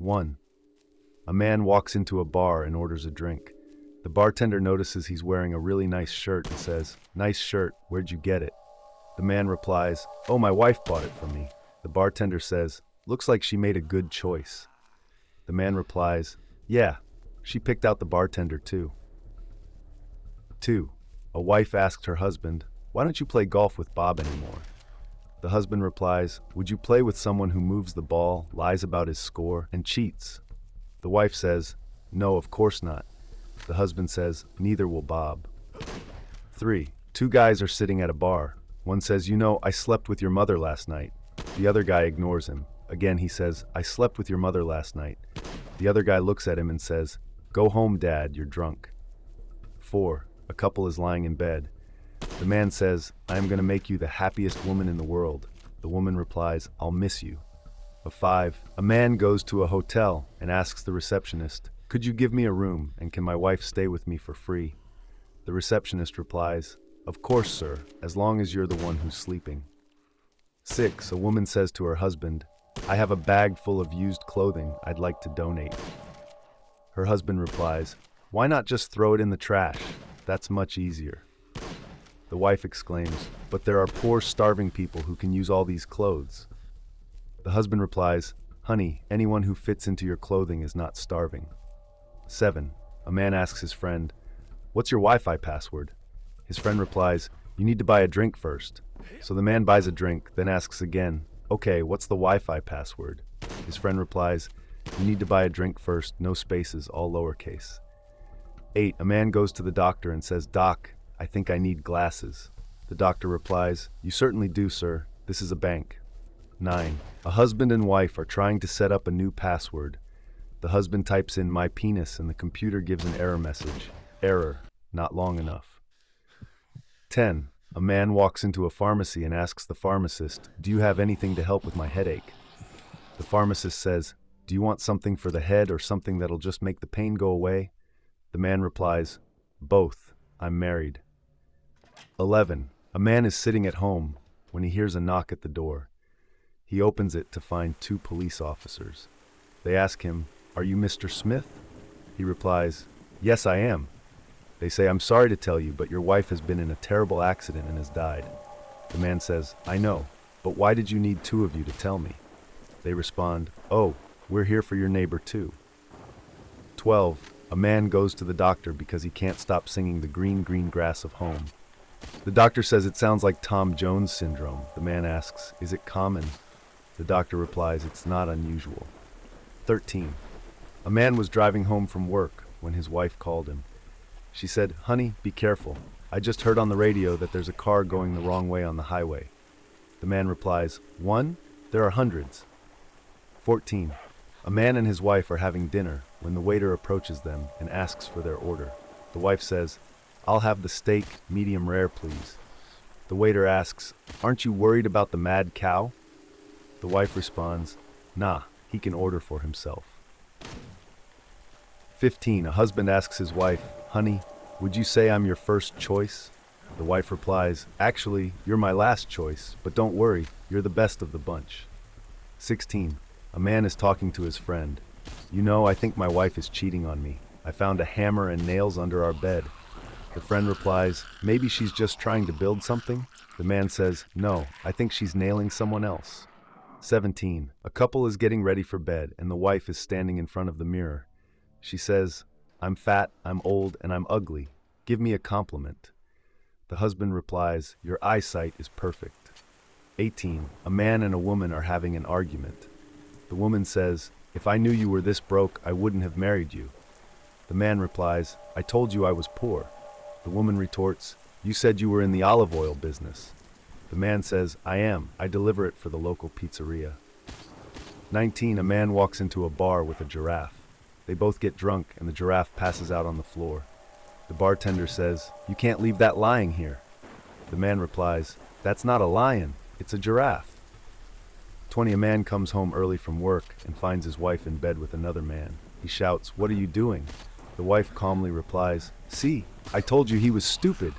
1. A man walks into a bar and orders a drink. The bartender notices he's wearing a really nice shirt and says, "Nice shirt, where'd you get it?" The man replies, "Oh, my wife bought it for me." The bartender says, "Looks like she made a good choice." The man replies, "Yeah, she picked out the bartender too." 2. A wife asks her husband, "Why don't you play golf with Bob anymore?" The husband replies, "Would you play with someone who moves the ball, lies about his score, and cheats?" The wife says, "No, of course not." The husband says, "Neither will Bob." 3. Two guys are sitting at a bar. One says, "You know, I slept with your mother last night." The other guy ignores him. Again, he says, "I slept with your mother last night." The other guy looks at him and says, "Go home, Dad, you're drunk." 4. A couple is lying in bed. The man says, "I am going to make you the happiest woman in the world." The woman replies, "I'll miss you." 5. A man goes to a hotel and asks the receptionist, "Could you give me a room, and can my wife stay with me for free?" The receptionist replies, "Of course, sir, as long as you're the one who's sleeping." 6. A woman says to her husband, "I have a bag full of used clothing I'd like to donate." Her husband replies, "Why not just throw it in the trash? That's much easier." The wife exclaims, "But there are poor, starving people who can use all these clothes." The husband replies, "Honey, anyone who fits into your clothing is not starving." 7. A man asks his friend, "What's your Wi-Fi password?" His friend replies, "You need to buy a drink first." So the man buys a drink, then asks again, "Okay, what's the Wi-Fi password?" His friend replies, "You need to buy a drink first, no spaces, all lowercase." 8. A man goes to the doctor and says, "Doc, I think I need glasses." The doctor replies, "You certainly do, sir. This is a bank." 9. A husband and wife are trying to set up a new password. The husband types in "my penis" and the computer gives an error message. Error, not long enough. 10. A man walks into a pharmacy and asks the pharmacist, "Do you have anything to help with my headache?" The pharmacist says, "Do you want something for the head or something that'll just make the pain go away?" The man replies, "Both. I'm married." 11. A man is sitting at home when he hears a knock at the door. He opens it to find 2 police officers. They ask him, "Are you Mr. Smith?" He replies, "Yes, I am." They say, "I'm sorry to tell you, but your wife has been in a terrible accident and has died." The man says, "I know, but why did you need 2 of you to tell me?" They respond, "Oh, we're here for your neighbor too." 12. A man goes to the doctor because he can't stop singing "The Green, Green Grass of Home." The doctor says it sounds like Tom Jones syndrome. The man asks, "Is it common?" The doctor replies, "It's not unusual." 13. A man was driving home from work when his wife called him. She said, "Honey, be careful. I just heard on the radio that there's a car going the wrong way on the highway." The man replies, "One? There are hundreds." 14. A man and his wife are having dinner when the waiter approaches them and asks for their order. The wife says, "I'll have the steak, medium rare, please." The waiter asks, "Aren't you worried about the mad cow?" The wife responds, "Nah, he can order for himself." 15. A husband asks his wife, "Honey, would you say I'm your first choice?" The wife replies, "Actually, you're my last choice, but don't worry, you're the best of the bunch." 16. A man is talking to his friend. "You know, I think my wife is cheating on me. I found a hammer and nails under our bed." The friend replies, "Maybe she's just trying to build something?" The man says, "No, I think she's nailing someone else." 17. A couple is getting ready for bed and the wife is standing in front of the mirror. She says, "I'm fat, I'm old, and I'm ugly. Give me a compliment." The husband replies, "Your eyesight is perfect." 18. A man and a woman are having an argument. The woman says, "If I knew you were this broke, I wouldn't have married you." The man replies, "I told you I was poor." The woman retorts, "You said you were in the olive oil business." The man says, "I am. I deliver it for the local pizzeria." 19. A man walks into a bar with a giraffe. They both get drunk and the giraffe passes out on the floor. The bartender says, "You can't leave that lying here." The man replies, "That's not a lion, it's a giraffe." 20. A man comes home early from work and finds his wife in bed with another man. He shouts, "What are you doing?" The wife calmly replies, "See, I told you he was stupid.